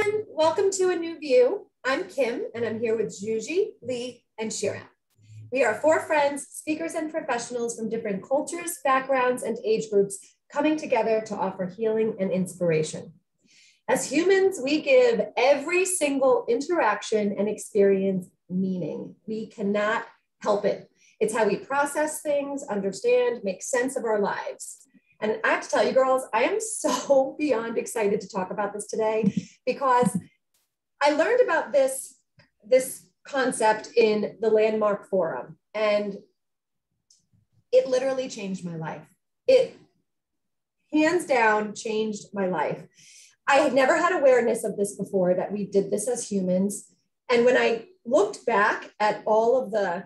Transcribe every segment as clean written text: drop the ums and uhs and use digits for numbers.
everyone. Welcome to A New View. I'm Kim, and I'm here with Juji, Lee, and Shira. We are four friends, speakers, and professionals from different cultures, backgrounds, and age groups coming together to offer healing and inspiration. As humans, we give every single interaction and experience meaning. We cannot help it. It's how we process things, understand, make sense of our lives. And I have to tell you, girls, I am so beyond excited to talk about this today because I learned about this concept in the Landmark Forum, and it literally changed my life. It hands down changed my life. I had never had awareness of this before, that we did this as humans. And when I looked back at all of the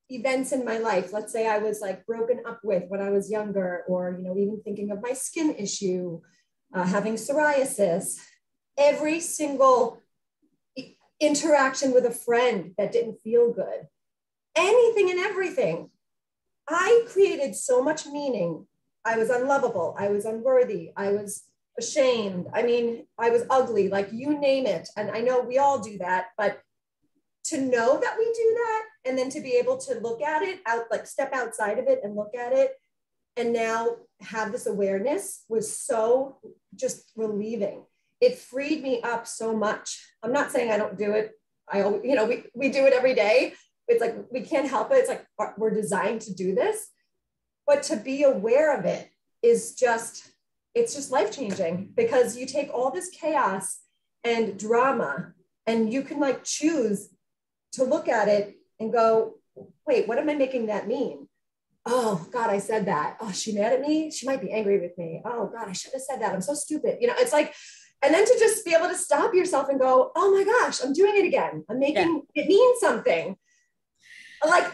events in my life, let's say I was like broken up with when I was younger, or, even thinking of my skin issue, having psoriasis, every single interaction with a friend that didn't feel good, anything and everything, I created so much meaning. I was unlovable. I was unworthy. I was ashamed. I mean, I was ugly, like you name it. And I know we all do that, but to know that we do that, and then to be able to look at it step outside of it and look at it, and now have this awareness was so just relieving. It freed me up so much. I'm not saying I don't do it. We do it every day. It's like, we can't help it. It's like, we're designed to do this, but to be aware of it is it's just life-changing, because you take all this chaos and drama and you can choose to look at it and go, wait, what am I making that mean? Oh God, I said that. Oh, she mad at me? She might be angry with me. Oh God, I shouldn't have said that. I'm so stupid. It's like, and then to just be able to stop yourself and go, oh my gosh, I'm doing it again. I'm making it mean something. Like,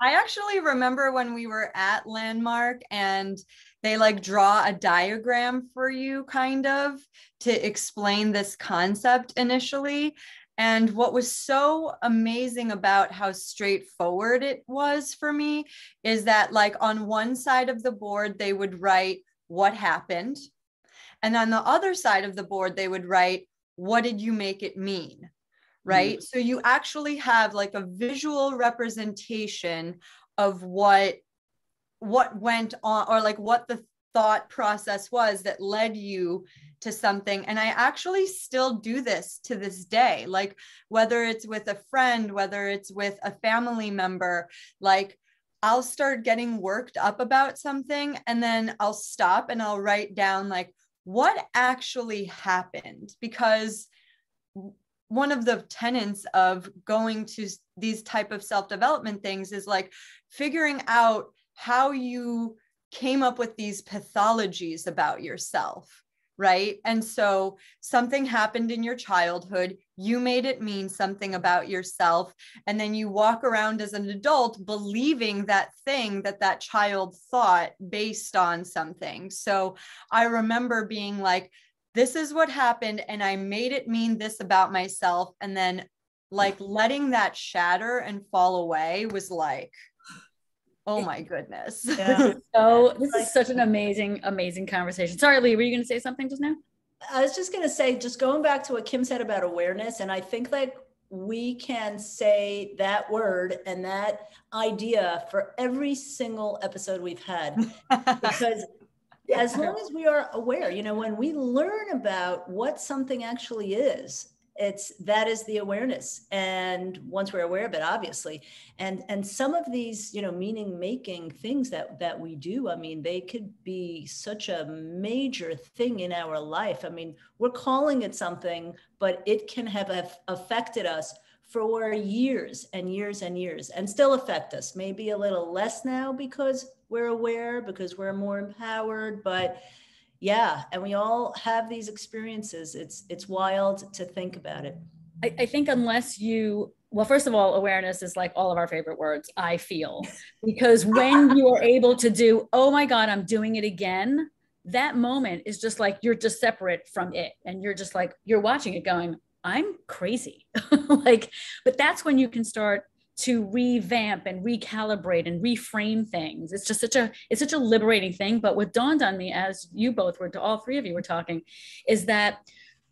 I actually remember when we were at Landmark and they draw a diagram for you kind of to explain this concept initially. And what was so amazing about how straightforward it was for me is that on one side of the board, they would write what happened. And on the other side of the board, they would write, what did you make it mean? Right? So you actually have a visual representation of what went on, or what the thought process was that led you to something. And I actually still do this to this day, whether it's with a friend, whether it's with a family member, I'll start getting worked up about something, and then I'll stop and I'll write down what actually happened. Because one of the tenets of going to these type of self-development things is figuring out how you came up with these pathologies about yourself, right? And so something happened in your childhood, you made it mean something about yourself, and then you walk around as an adult believing that thing that child thought based on something. So I remember being this is what happened, and I made it mean this about myself. And then letting that shatter and fall away was oh my goodness. Yeah. So this is such an amazing, amazing conversation. Sorry, Lee, were you going to say something just now? I was just going to say, just going back to what Kim said about awareness. And I think we can say that word and that idea for every single episode we've had, because as long as we are aware, when we learn about what something actually is, that is the awareness. And once we're aware of it, obviously, and some of these, meaning making things that we do, I mean, they could be such a major thing in our life. I mean, we're calling it something, but it can have affected us for years and years and years, and still affect us. Maybe a little less now because we're aware, because we're more empowered, but yeah, and we all have these experiences. It's wild to think about it. I think unless well, first of all, awareness is all of our favorite words, I feel, because when you are able to do, oh my God, I'm doing it again, that moment is just you're just separate from it. And you're just you're watching it going, I'm crazy. But that's when you can start to revamp and recalibrate and reframe things. It's just such a liberating thing. But what dawned on me as you both were, all three of you were talking, is that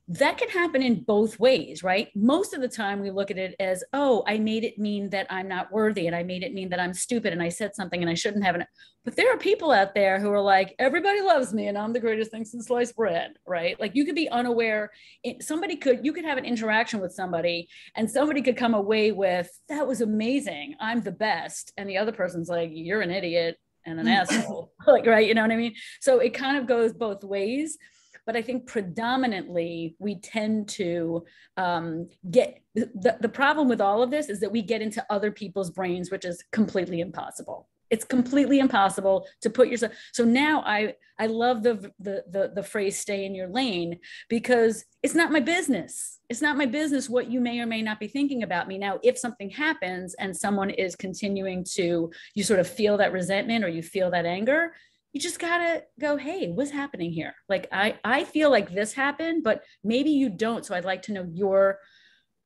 can happen in both ways, right? Most of the time we look at it as, oh, I made it mean that I'm not worthy, and I made it mean that I'm stupid, and I said something and I shouldn't have. But there are people out there who are like, everybody loves me and I'm the greatest thing since sliced bread, right? Like, you could be unaware. You could have an interaction with somebody and somebody could come away with, that was amazing, I'm the best. And the other person's like, you're an idiot and an asshole, like, right? You know what I mean? So it kind of goes both ways. But I think predominantly we tend to get, the problem with all of this is that we get into other people's brains, which is completely impossible. It's completely impossible to put yourself. So now I love the phrase, stay in your lane, because it's not my business. It's not my business what you may or may not be thinking about me. Now, if something happens and someone is continuing to, you sort of feel that resentment or you feel that anger, you just gotta go, hey, what's happening here? Like, I feel like this happened, but maybe you don't. So I'd like to know your,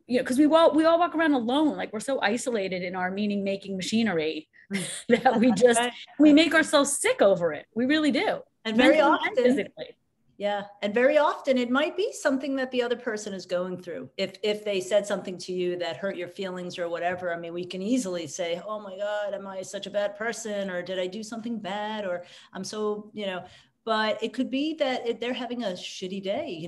because we all walk around alone. Like, we're so isolated in our meaning making machinery that we make ourselves sick over it. We really do. And very often, physically. Yeah. And very often it might be something that the other person is going through. If they said something to you that hurt your feelings or whatever, I mean, we can easily say, oh my God, am I such a bad person? Or did I do something bad? Or I'm so, but it could be that they're having a shitty day.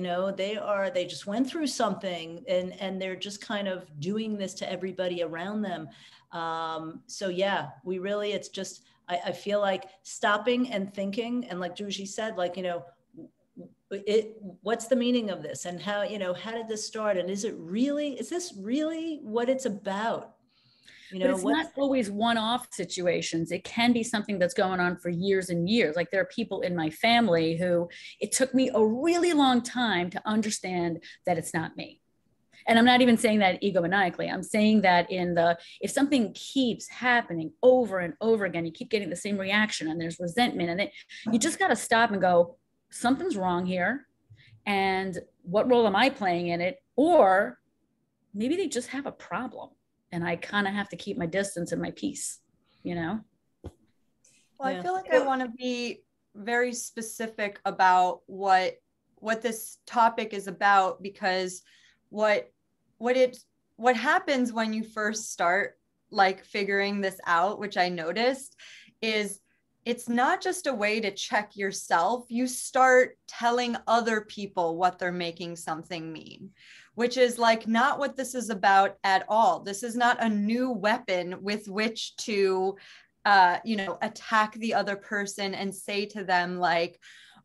They just went through something and they're just kind of doing this to everybody around them. So yeah, it's just, I feel like stopping and thinking, and like Juji said, like, what's the meaning of this, and how did this start, and is this really what it's about? But it's not always one-off situations. It can be something that's going on for years and years. Like, there are people in my family who it took me a really long time to understand that it's not me. And I'm not even saying that egomaniacally. I'm saying that if something keeps happening over and over again, you keep getting the same reaction and there's resentment, and you just got to stop and go, something's wrong here. And what role am I playing in it? Or maybe they just have a problem and I kind of have to keep my distance and my peace, Well, I feel like I want to be very specific about what this topic is about, because what happens when you first start like figuring this out, which I noticed, is it's not just a way to check yourself. You start telling other people what they're making something mean, which is like not what this is about at all. This is not a new weapon with which to, attack the other person and say to them like,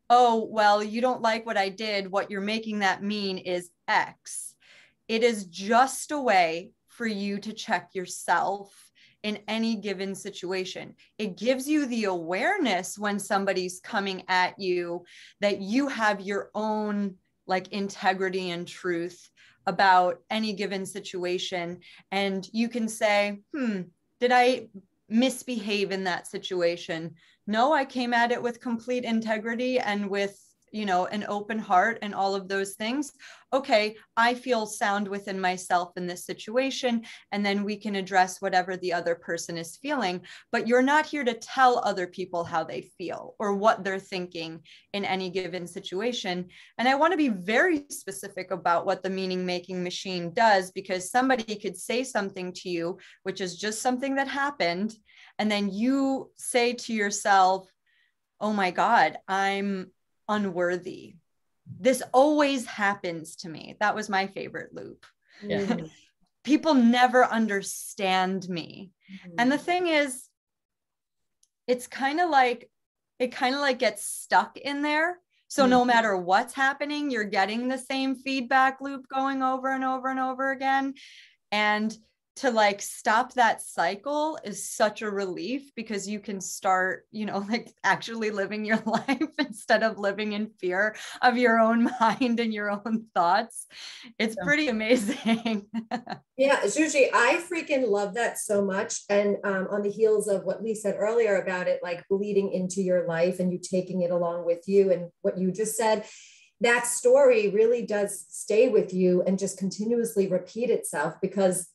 oh, well, you don't like what I did. What you're making that mean is X. It is just a way for you to check yourself in any given situation. It gives you the awareness when somebody's coming at you that you have your own like integrity and truth about any given situation. And you can say, did I misbehave in that situation? No, I came at it with complete integrity and with an open heart and all of those things. Okay, I feel sound within myself in this situation, and then we can address whatever the other person is feeling. But you're not here to tell other people how they feel or what they're thinking in any given situation. And I want to be very specific about what the meaning making machine does, because somebody could say something to you, which is just something that happened, and then you say to yourself, oh my God, I'm unworthy. This always happens to me. That was my favorite loop. Yeah. People never understand me. And the thing is, it kind of like gets stuck in there. So no matter what's happening, you're getting the same feedback loop going over and over and over again. And to like stop that cycle is such a relief, because you can start, like actually living your life instead of living in fear of your own mind and your own thoughts. It's pretty amazing. Yeah, Juji, I freaking love that so much. And on the heels of what Lee said earlier about it, like bleeding into your life and you taking it along with you, and what you just said, that story really does stay with you and just continuously repeat itself because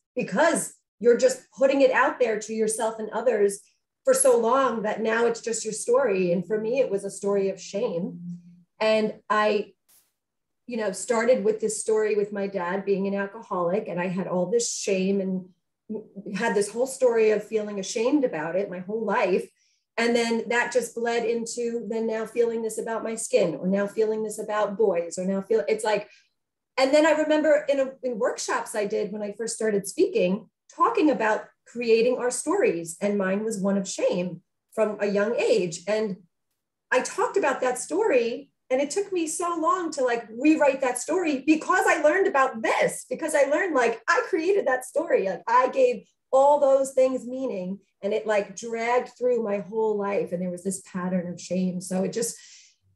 you're just putting it out there to yourself and others for so long that now it's just your story. And for me, it was a story of shame. And I, started with this story with my dad being an alcoholic, and I had all this shame and had this whole story of feeling ashamed about it my whole life. And then that just bled into then now feeling this about my skin, or now feeling this about boys, or now it's like, and then I remember in workshops I did when I first started speaking, talking about creating our stories. And mine was one of shame from a young age. And I talked about that story, and it took me so long to like rewrite that story, because I learned about this, because I learned like I created that story. Like I gave all those things meaning, and it like dragged through my whole life. And there was this pattern of shame. So it just,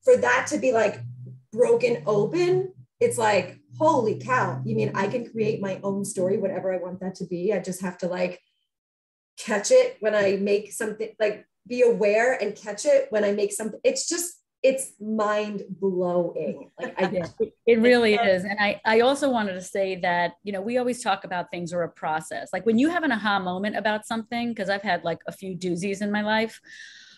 for that to be like broken open, it's like, holy cow, you mean I can create my own story, whatever I want that to be. I just have to like catch it when I make something, like be aware and catch it when I make something. It's mind blowing. Like it really is. And I also wanted to say that, we always talk about things are a process. Like when you have an aha moment about something, because I've had like a few doozies in my life,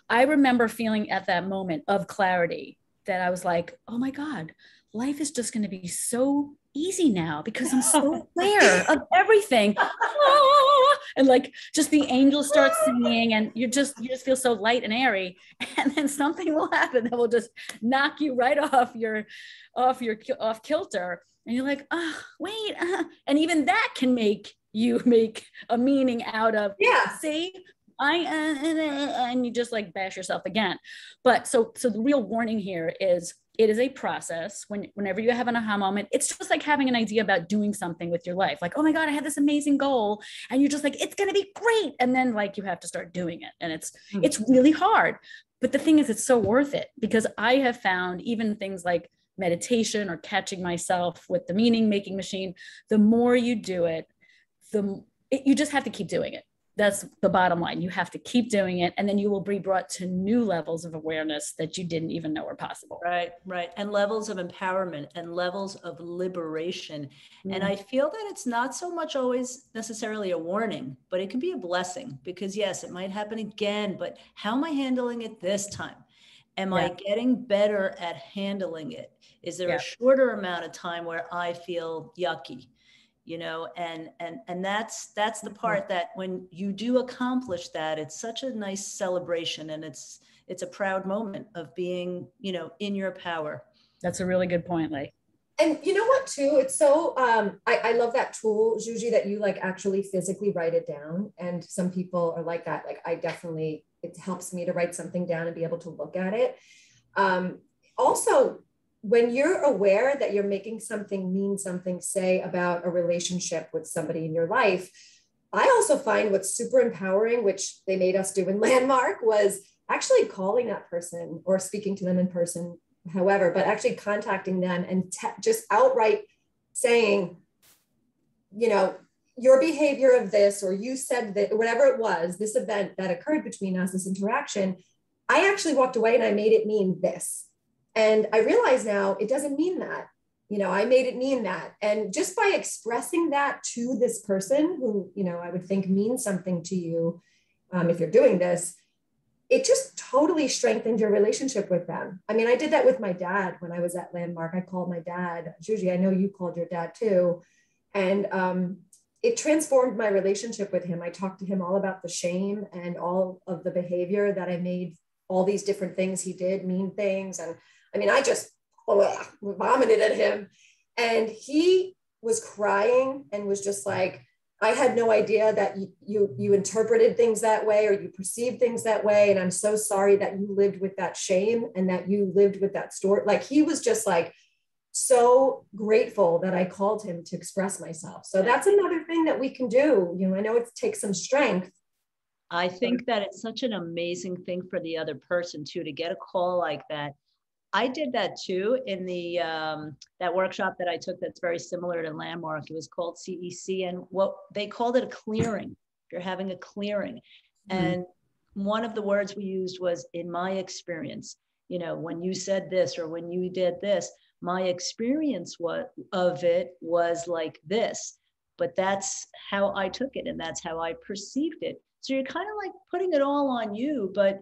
I remember feeling at that moment of clarity that I was like, oh my God, life is just going to be so easy now because I'm so aware of everything. And like just the angels start singing, and you just feel so light and airy, and then something will happen that will just knock you right off kilter, and you're like, oh wait, and even that can make you make a meaning out of, see, and you just like bash yourself again. But so the real warning here is, it is a process. Whenever you have an aha moment, it's just like having an idea about doing something with your life. Like, oh my God, I had this amazing goal. And you're just like, it's going to be great. And then like, you have to start doing it. And it's really hard. But the thing is, it's so worth it, because I have found even things like meditation or catching myself with the meaning making machine, the more you do it, you just have to keep doing it. That's the bottom line. You have to keep doing it, and then you will be brought to new levels of awareness that you didn't even know were possible. Right. And levels of empowerment and levels of liberation. And I feel that it's not so much always necessarily a warning, but it can be a blessing, because yes, it might happen again, but how am I handling it this time? Am I getting better at handling it? Is there a shorter amount of time where I feel yucky? And that's the part that when you do accomplish that, it's such a nice celebration, and it's a proud moment of being, in your power. That's a really good point, Leigh. And you know what too? It's so, I love that tool, Juji, that you like actually physically write it down. And some people are like that. Like it helps me to write something down and be able to look at it. Also, when you're aware that you're making something mean something, say about a relationship with somebody in your life, I also find what's super empowering, which they made us do in Landmark, was actually calling that person or speaking to them in person, however, but actually contacting them and just outright saying, your behavior of this, or you said that, whatever it was, this event that occurred between us, this interaction, I actually walked away and I made it mean this. And I realize now it doesn't mean that, I made it mean that. And just by expressing that to this person who, I would think means something to you, if you're doing this, it just totally strengthened your relationship with them. I mean, I did that with my dad when I was at Landmark. I called my dad. Juji, I know you called your dad too. And it transformed my relationship with him. I talked to him all about the shame and all of the behavior that I made, all these different things he did, mean things. And I mean, I just vomited at him, and he was crying and was just like, I had no idea that you interpreted things that way, or you perceived things that way. And I'm so sorry that you lived with that shame and that you lived with that story. Like, he was just like, so grateful that I called him to express myself. So that's another thing that we can do. I know it takes some strength. I think that it's such an amazing thing for the other person too, to get a call like that. I did that too in the that workshop that I took that's very similar to Landmark. It was called CEC, and what they called it a clearing. You're having a clearing. And one of the words we used was, in my experience, when you said this or when you did this, my experience of it was like this. but that's how I took it and that's how I perceived it. So you're kind of like putting it all on you, but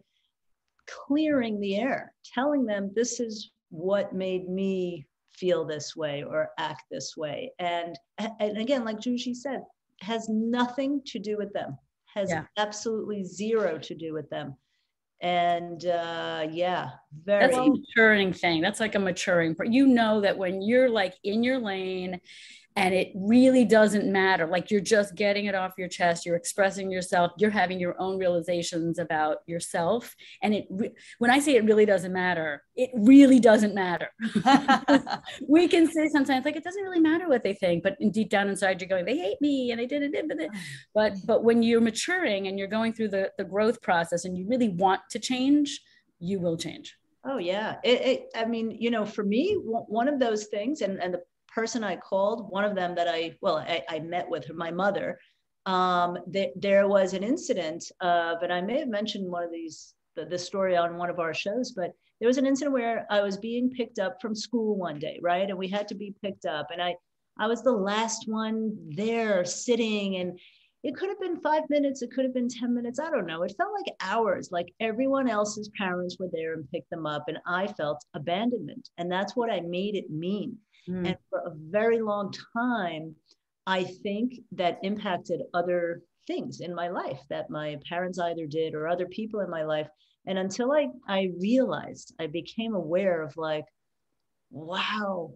clearing the air, telling them this is what made me feel this way or act this way. And again, like Juji said, has nothing to do with them, has absolutely zero to do with them. And yeah, very. That's a maturing thing. That's like a maturing, you know, that when you're like in your lane and it really doesn't matter, like you're just getting it off your chest, you're expressing yourself, you're having your own realizations about yourself. And when I say it really doesn't matter, it really doesn't matter. We can say sometimes like, it doesn't really matter what they think, but deep down inside you're going, they hate me and they did it. But when you're maturing and you're going through the growth process and you really want to change, you will change. Oh yeah. I mean, you know, for me, one of those things, and the person I called, one of them that I met with her, my mother, there was an incident of, and I may have mentioned one of these, the story on one of our shows, but there was an incident where I was being picked up from school one day, right? And we had to be picked up. And I was the last one there sitting, and it could have been 5 minutes, it could have been 10 minutes, I don't know. It felt like hours, like everyone else's parents were there and picked them up, and I felt abandonment. And that's what I made it mean. And for a very long time, I think that impacted other things in my life that my parents either did or other people in my life. And until I realized, I became aware of like, wow,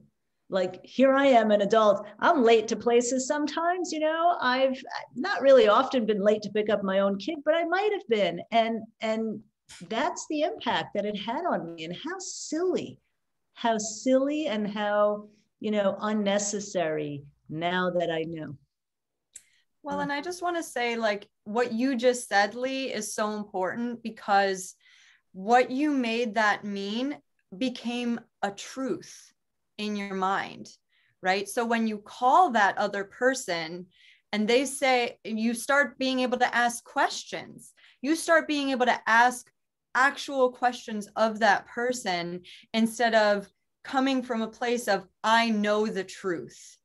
like here I am, an adult. I'm late to places sometimes, you know. I've not really often been late to pick up my own kid, but I might have been. And that's the impact that it had on me. And how silly and how, you know, unnecessary now that I know. Well, and I just want to say, like, what you just said, Lee, is so important, because what you made that mean became a truth in your mind, right? So when you call that other person and they say, you start being able to ask questions, you start being able to ask actual questions of that person instead of coming from a place of, I know the truth.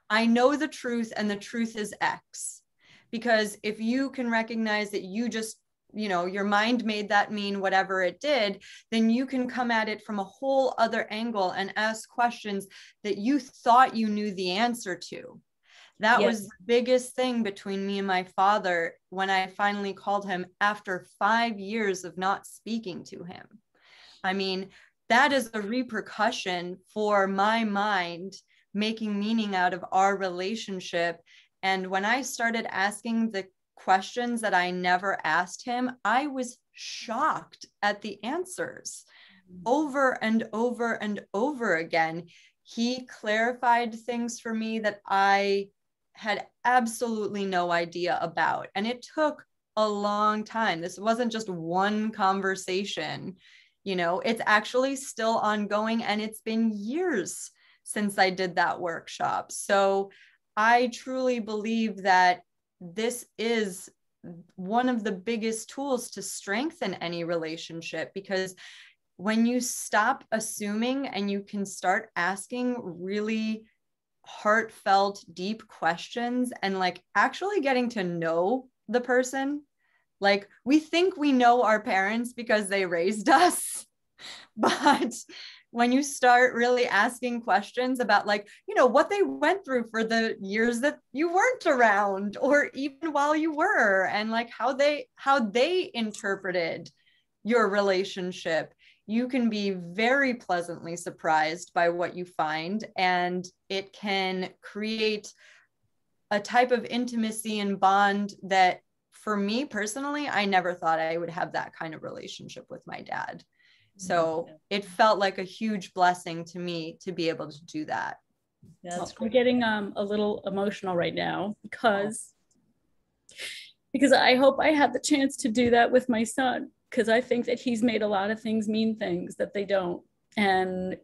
I know the truth, and the truth is X. Because if you can recognize that you just, you know, your mind made that mean whatever it did, then you can come at it from a whole other angle and ask questions that you thought you knew the answer to. That was the biggest thing between me and my father when I finally called him after 5 years of not speaking to him. I mean, that is a repercussion for my mind making meaning out of our relationship. And when I started asking the questions that I never asked him, I was shocked at the answers over and over and over again. He clarified things for me that I had absolutely no idea about. And it took a long time. This wasn't just one conversation. You know, it's actually still ongoing, and it's been years since I did that workshop. So I truly believe that this is one of the biggest tools to strengthen any relationship, because when you stop assuming and you can start asking really heartfelt, deep questions and like actually getting to know the person. Like, we think we know our parents because they raised us, but when you start really asking questions about, like, you know, what they went through for the years that you weren't around, or even while you were, and like how they interpreted your relationship, you can be very pleasantly surprised by what you find, and it can create a type of intimacy and bond that, for me personally, I never thought I would have that kind of relationship with my dad. So it felt like a huge blessing to me to be able to do that. We're getting a little emotional right now because I hope I had the chance to do that with my son, because I think that he's made a lot of things mean things that they don't. And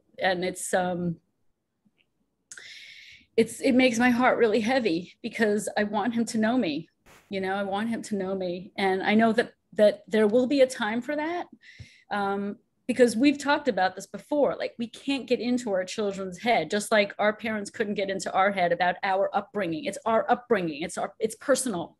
it makes my heart really heavy, because I want him to know me. You know, I want him to know me. And I know that there will be a time for that. because we've talked about this before, like we can't get into our children's head, just like our parents couldn't get into our head about our upbringing. It's our upbringing, it's personal.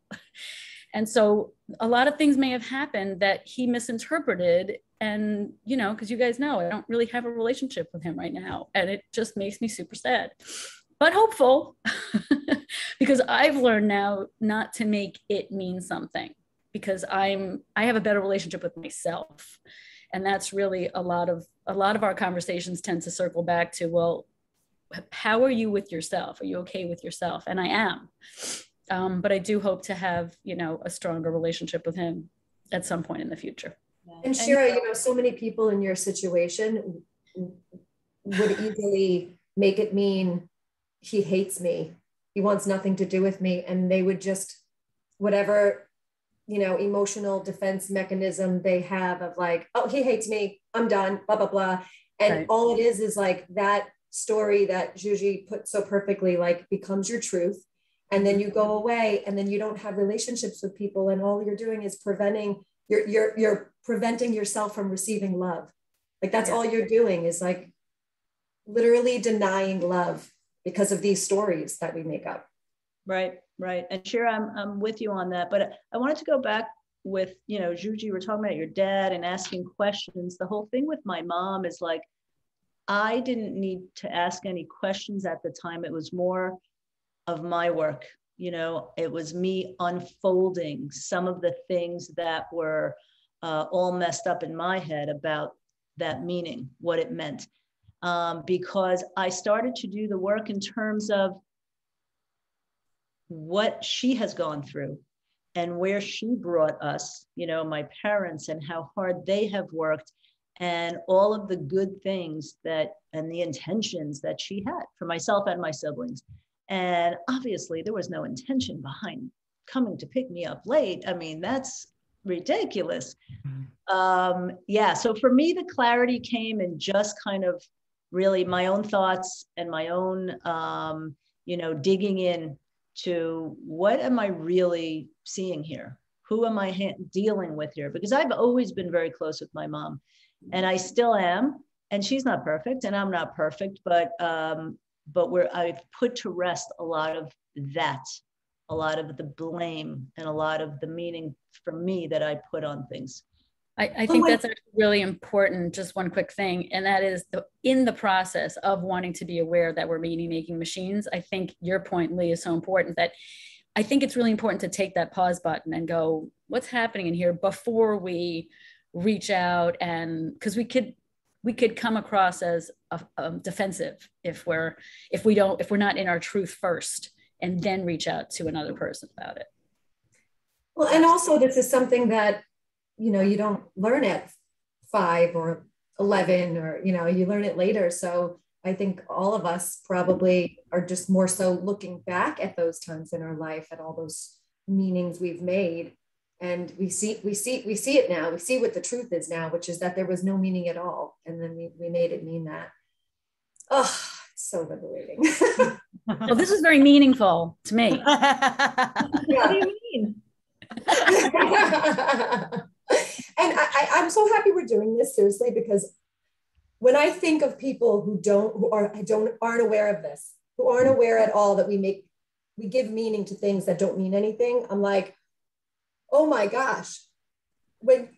And so a lot of things may have happened that he misinterpreted. And, you know, because you guys know, I don't really have a relationship with him right now. And it just makes me super sad, but hopeful, because I've learned now not to make it mean something, because I have a better relationship with myself. And that's really a lot of our conversations tend to circle back to, well, how are you with yourself? Are you okay with yourself? And I am. But I do hope to have, you know, a stronger relationship with him at some point in the future. And Shira, you know, so many people in your situation would easily make it mean he hates me. He wants nothing to do with me. And they would just, whatever, you know, emotional defense mechanism they have of like, oh, he hates me, I'm done, blah, blah, blah. And Right. all it is like that story that Juji put so perfectly, like becomes your truth. And then you go away and then you don't have relationships with people. And all you're doing is you're preventing yourself from receiving love. Like that's all you're doing is like literally denying love because of these stories that we make up. Right, right. And Shira, I'm with you on that. But I wanted to go back with, you know, Juji, we're talking about your dad and asking questions. The whole thing with my mom is like, I didn't need to ask any questions at the time. It was more of my work. You know, it was me unfolding some of the things that were all messed up in my head about that meaning, what it meant. Because I started to do the work in terms of what she has gone through and where she brought us, you know, my parents, and how hard they have worked, and all of the good things that, and the intentions that she had for myself and my siblings. And obviously there was no intention behind coming to pick me up late. I mean, that's ridiculous. Yeah, so for me, the clarity came in just kind of really my own thoughts and my own, you know, digging in to what am I really seeing here? Who am I dealing with here? Because I've always been very close with my mom, and I still am. And she's not perfect, and I'm not perfect, but I've put to rest a lot of that, a lot of the blame, and a lot of the meaning for me that I put on things. I think that's actually really important. Just one quick thing, and that is in the process of wanting to be aware that we're meaning making machines. I think your point, Lee, is so important that I think it's really important to take that pause button and go, what's happening in here before we reach out, and because we could come across as defensive if we're not in our truth first, and then reach out to another person about it. Well, and also this is something that, you know, you don't learn at 5 or 11, or, you know, you learn it later. So I think all of us probably are just more so looking back at those times in our life, at all those meanings we've made. And we see it now. We see what the truth is now, which is that there was no meaning at all. And then we made it mean that. Oh, it's so liberating. Well, this is very meaningful to me. What do you mean? And I'm so happy we're doing this, seriously, because when I think of people who aren't aware of this, who aren't aware at all that we give meaning to things that don't mean anything, I'm like, oh my gosh, everyone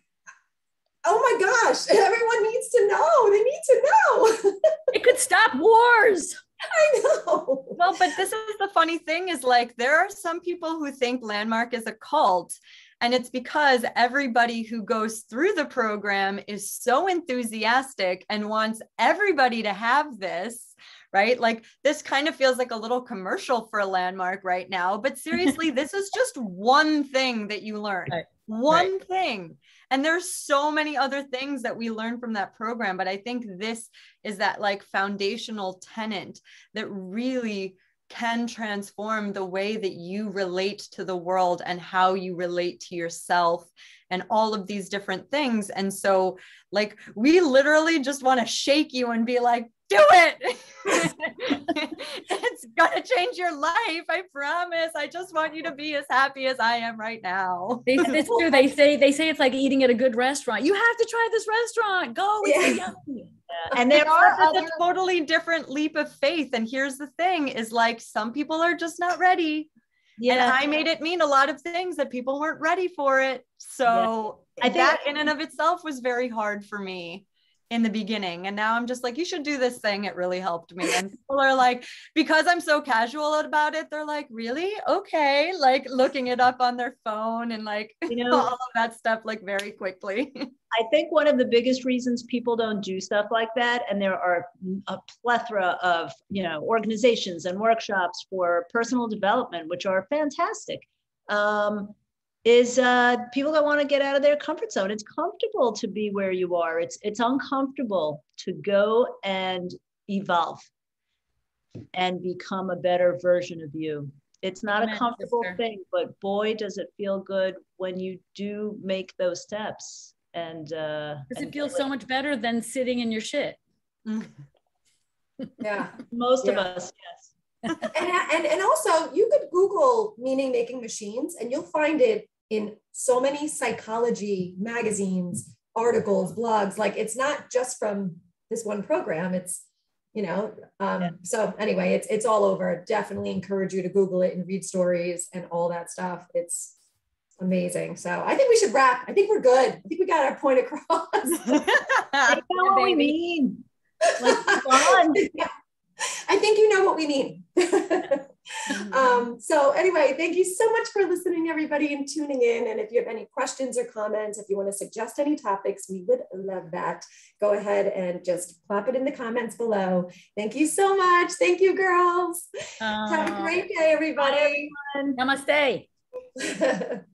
needs to know. They need to know. It could stop wars. I know. Well, but this is the funny thing is, like, there are some people who think Landmark is a cult, and it's because everybody who goes through the program is so enthusiastic and wants everybody to have this, right? Like, this kind of feels like a little commercial for a Landmark right now, but seriously, this is just one thing that you learn. Right. One thing. And there's so many other things that we learn from that program. But I think this is that like foundational tenet that really can transform the way that you relate to the world and how you relate to yourself and all of these different things. And so like, we literally just want to shake you and be like, do it. It's gonna change your life. I promise. I just want you to be as happy as I am right now. It's true. They say it's like eating at a good restaurant. You have to try this restaurant. Go. It's yummy. And there are It's a totally different leap of faith. And here's the thing is like, some people are just not ready. And I made it mean a lot of things that people weren't ready for it. So I think that in and of itself was very hard for me in the beginning. And now I'm just like, you should do this thing. It really helped me. And people are like, because I'm so casual about it, they're like, really? Okay. Like looking it up on their phone and like, all of that stuff, like very quickly. I think one of the biggest reasons people don't do stuff like that, and there are a plethora of, organizations and workshops for personal development, which are fantastic, is people that want to get out of their comfort zone. It's comfortable to be where you are. It's uncomfortable to go and evolve and become a better version of you. It's not a comfortable thing, but boy, does it feel good when you do make those steps. And because it feels so much better than sitting in your shit. Yeah. Most of us, yes. And also you could Google meaning making machines and you'll find it in so many psychology magazines, articles, blogs. Like it's not just from this one program. It's, so anyway, it's all over. Definitely encourage you to Google it and read stories and all that stuff. It's amazing. So I think we should wrap. I think we're good. I think we got our point across. I know what we mean. Like fun. Yeah. I think you know what we mean. So anyway, thank you so much for listening, everybody, and tuning in. And if you have any questions or comments, if you want to suggest any topics, we would love that. Go ahead and just plop it in the comments below. Thank you so much. Thank you, girls. Have a great day, everybody. Bye, everyone. Namaste.